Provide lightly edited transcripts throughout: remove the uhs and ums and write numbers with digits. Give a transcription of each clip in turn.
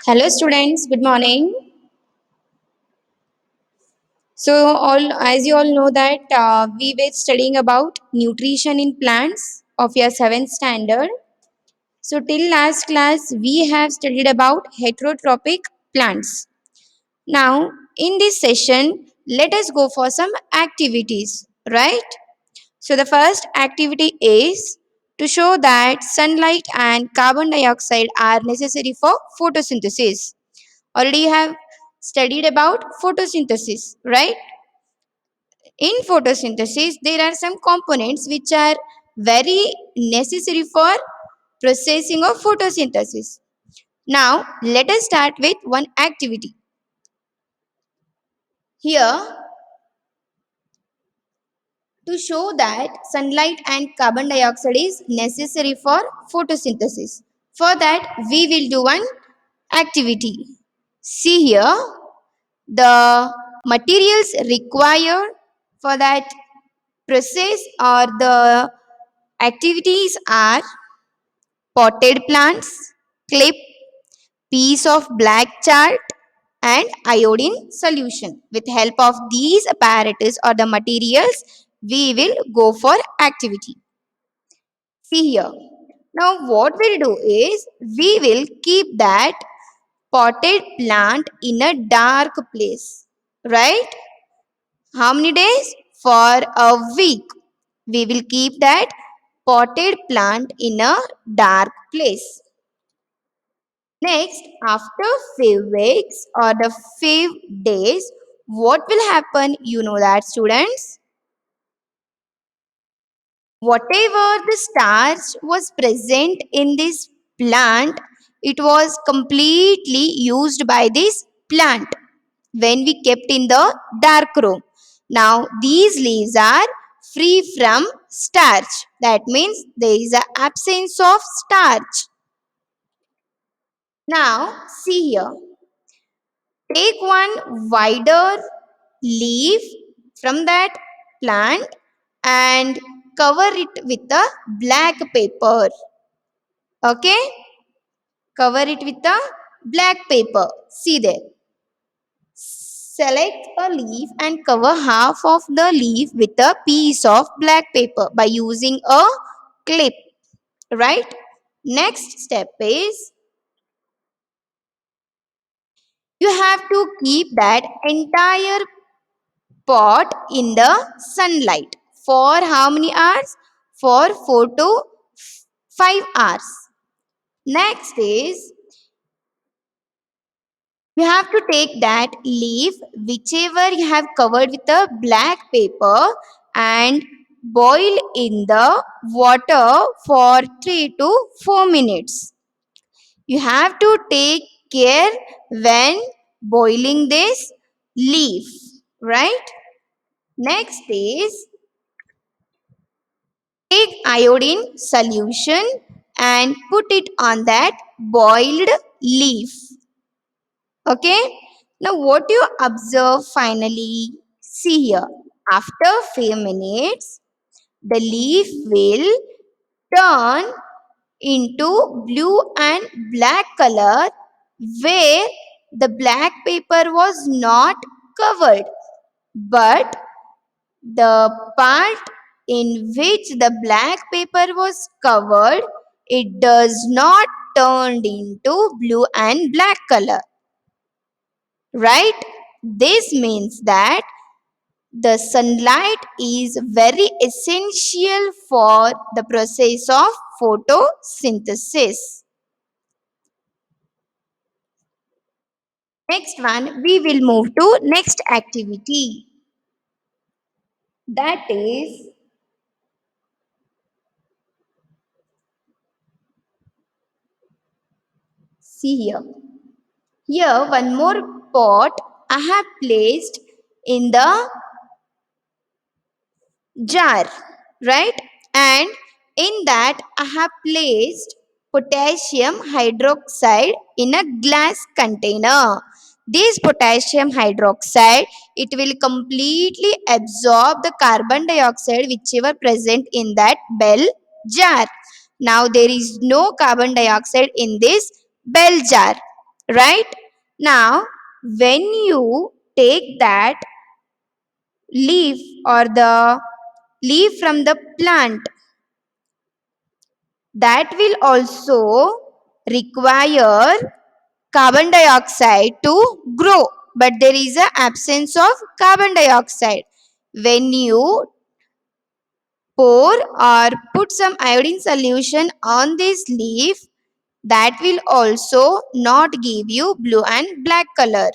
Hello students, good morning. So all as you all know that we were studying about nutrition in plants of your 7th standard. So till last class we have studied about heterotrophic plants. Now in this session let us go for some activities, right? So the first activity is to show that sunlight and carbon dioxide are necessary for photosynthesis. Already you have studied about photosynthesis, right? In photosynthesis there are some components which are very necessary for processing of photosynthesis. Now let us start with one activity. Here, to show that sunlight and carbon dioxide is necessary for photosynthesis, for that we will do one activity. See here, the materials required for that process or the activities are potted plants, clip, piece of black chart and iodine solution. With help of these apparatus or the materials, we will go for activity. See here. Now what we'll do is, we will keep that potted plant in a dark place. Right? How many days? For a week. We will keep that potted plant in a dark place. Next, after few weeks or the few days, what will happen? You know that students. Whatever the starch was present in this plant, it was completely used by this plant when we kept in the dark room. Now these leaves are free from starch. That means there is an absence of starch. Now see here. Take one wider leaf from that plant and cover it with a black paper. Okay? Cover it with a black paper. See there. Select a leaf and cover half of the leaf with a piece of black paper by using a clip. Right? Next step is, you have to keep that entire pot in the sunlight for how many hours? For 4 to 5 hours. Next is, you have to take that leaf whichever you have covered with a black paper and boil in the water for 3 to 4 minutes. You have to take care when boiling this leaf, right? Next is, take iodine solution and put it on that boiled leaf. Okay. Now what you observe finally, see here. After few minutes, the leaf will turn into blue and black color where the black paper was not covered, but the part in which the black paper was covered, it does not turned into blue and black color. Right? This means that the sunlight is very essential for the process of photosynthesis. Next one, we will move to next activity. That is, see here. Here one more pot I have placed in the jar, right? And in that I have placed potassium hydroxide in a glass container. This potassium hydroxide, it will completely absorb the carbon dioxide whichever present in that bell jar. Now there is no carbon dioxide in this bell jar. right? Now, when you take that leaf or the leaf from the plant, that will also require carbon dioxide to grow, but there is an absence of carbon dioxide. When you pour or put some iodine solution on this leaf, that will also not give you blue and black color.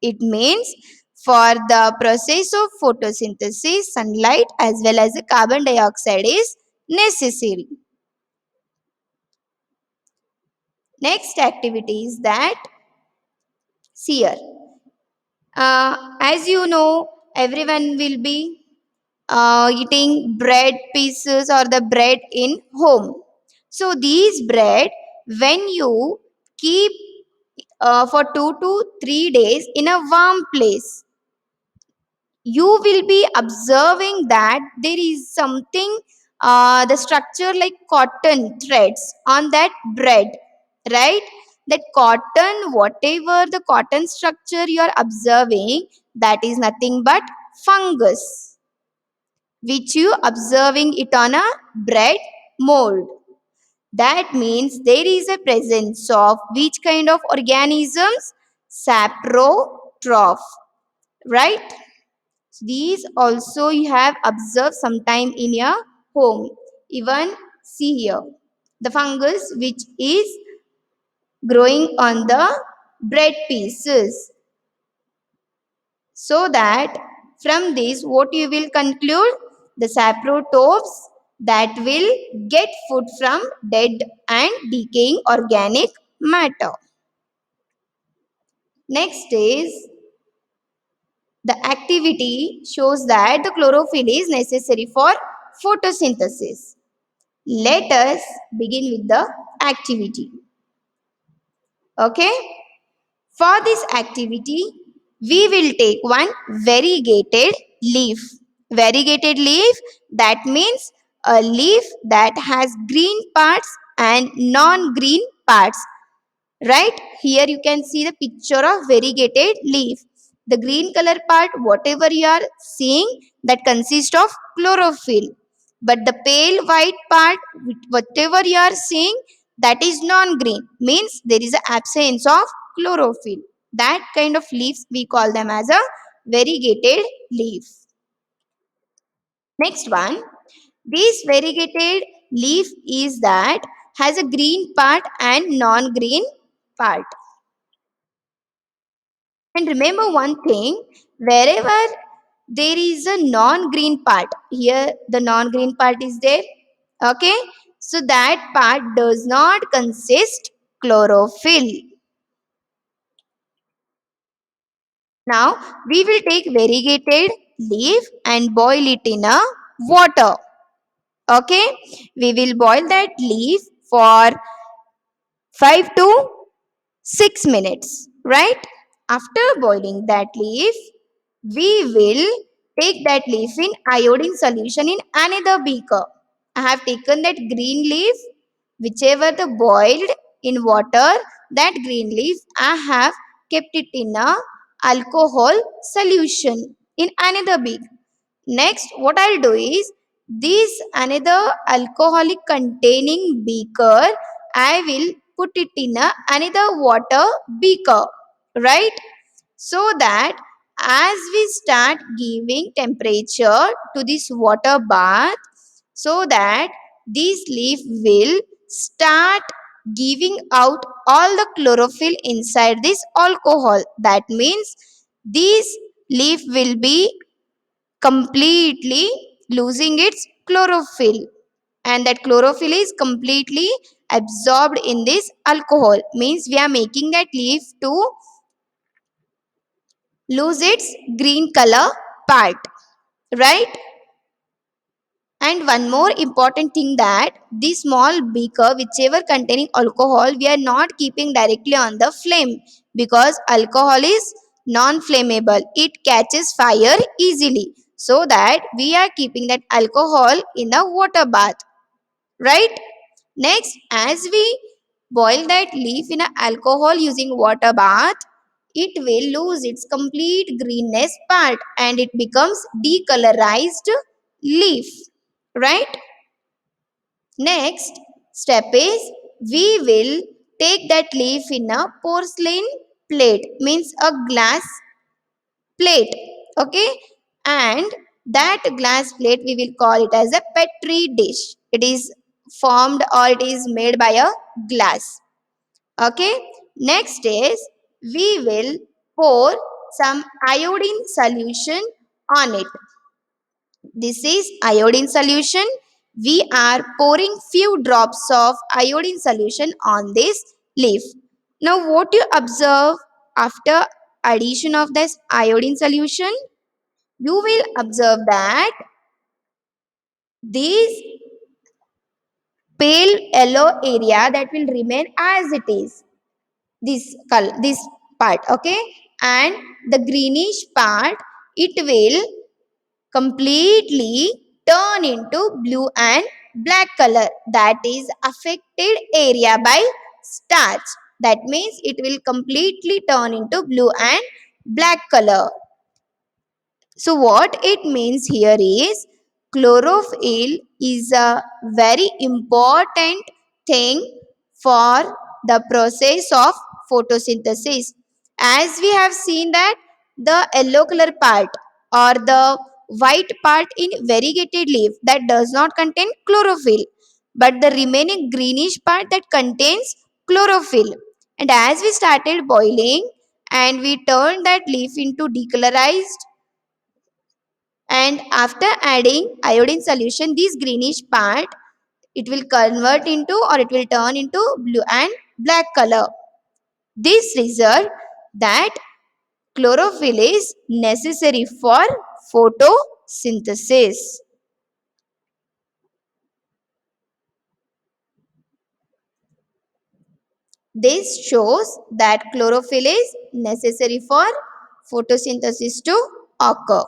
It means for the process of photosynthesis, sunlight as well as the carbon dioxide is necessary. Next activity is that sear. As you know, everyone will be eating bread pieces or the bread in home. So these bread, when you keep for 2 to 3 days in a warm place, you will be observing that there is something, the structure like cotton threads on that bread, right? That cotton, whatever the cotton structure you are observing, that is nothing but fungus, which you observing it on a bread mold. That means there is a presence of which kind of organisms? Saprotroph, right? These also you have observed sometime in your home. Even see here, the fungus which is growing on the bread pieces. So that from this what you will conclude? The saprotopes that will get food from dead and decaying organic matter. Next is the activity shows that the chlorophyll is necessary for photosynthesis. Let us begin with the activity. Okay. For this activity, we will take one variegated leaf. Variegated leaf, that means a leaf that has green parts and non-green parts. Right? Here you can see the picture of variegated leaf. The green color part, whatever you are seeing, that consists of chlorophyll. But the pale white part, whatever you are seeing, that is non-green. Means there is an absence of chlorophyll. That kind of leaves we call them as a variegated leaf. Next one, this variegated leaf is that has a green part and non-green part. And remember one thing, wherever there is a non-green part, here the non-green part is there, okay? So that part does not consist chlorophyll. Now we will take variegated leaf and boil it in a water, okay? We will boil that leaf for 5 to 6 minutes, right? After boiling that leaf, we will take that leaf in iodine solution in another beaker. I have taken that green leaf, whichever the boiled in water, that green leaf, I have kept it in a alcohol solution in another beaker. Next, what I'll do is, this another alcoholic containing beaker, I will put it in a another water beaker, right? So that as we start giving temperature to this water bath, so that this leaf will start giving out all the chlorophyll inside this alcohol. That means this leaf will be completely losing its chlorophyll, and that chlorophyll is completely absorbed in this alcohol. Means we are making that leaf to lose its green color part, right? And one more important thing, that this small beaker whichever containing alcohol, we are not keeping directly on the flame, because alcohol is non-flammable, it catches fire easily. So that we are keeping that alcohol in a water bath, right? Next, as we boil that leaf in a alcohol using water bath, it will lose its complete greenness part and it becomes decolorized leaf, right? Next step is we will take that leaf in a porcelain plate, means a glass plate, okay, and that glass plate we will call it as a petri dish. It is formed or it is made by a glass, okay. Next is we will pour some iodine solution on it. This is iodine solution. We are pouring few drops of iodine solution on this leaf. Now what you observe after addition of this iodine solution? You will observe that this pale yellow area that will remain as it is. This color, this part, okay, and the greenish part, it will completely turn into blue and black color. That is affected area by starch. That means it will completely turn into blue and black color. So what it means here is chlorophyll is a very important thing for the process of photosynthesis. As we have seen that the yellow color part or the white part in variegated leaf that does not contain chlorophyll, but the remaining greenish part that contains chlorophyll. And as we started boiling and we turned that leaf into decolorized, and after adding iodine solution, this greenish part, it will convert into or it will turn into blue and black color. This result that chlorophyll is necessary for photosynthesis. This shows that chlorophyll is necessary for photosynthesis to occur.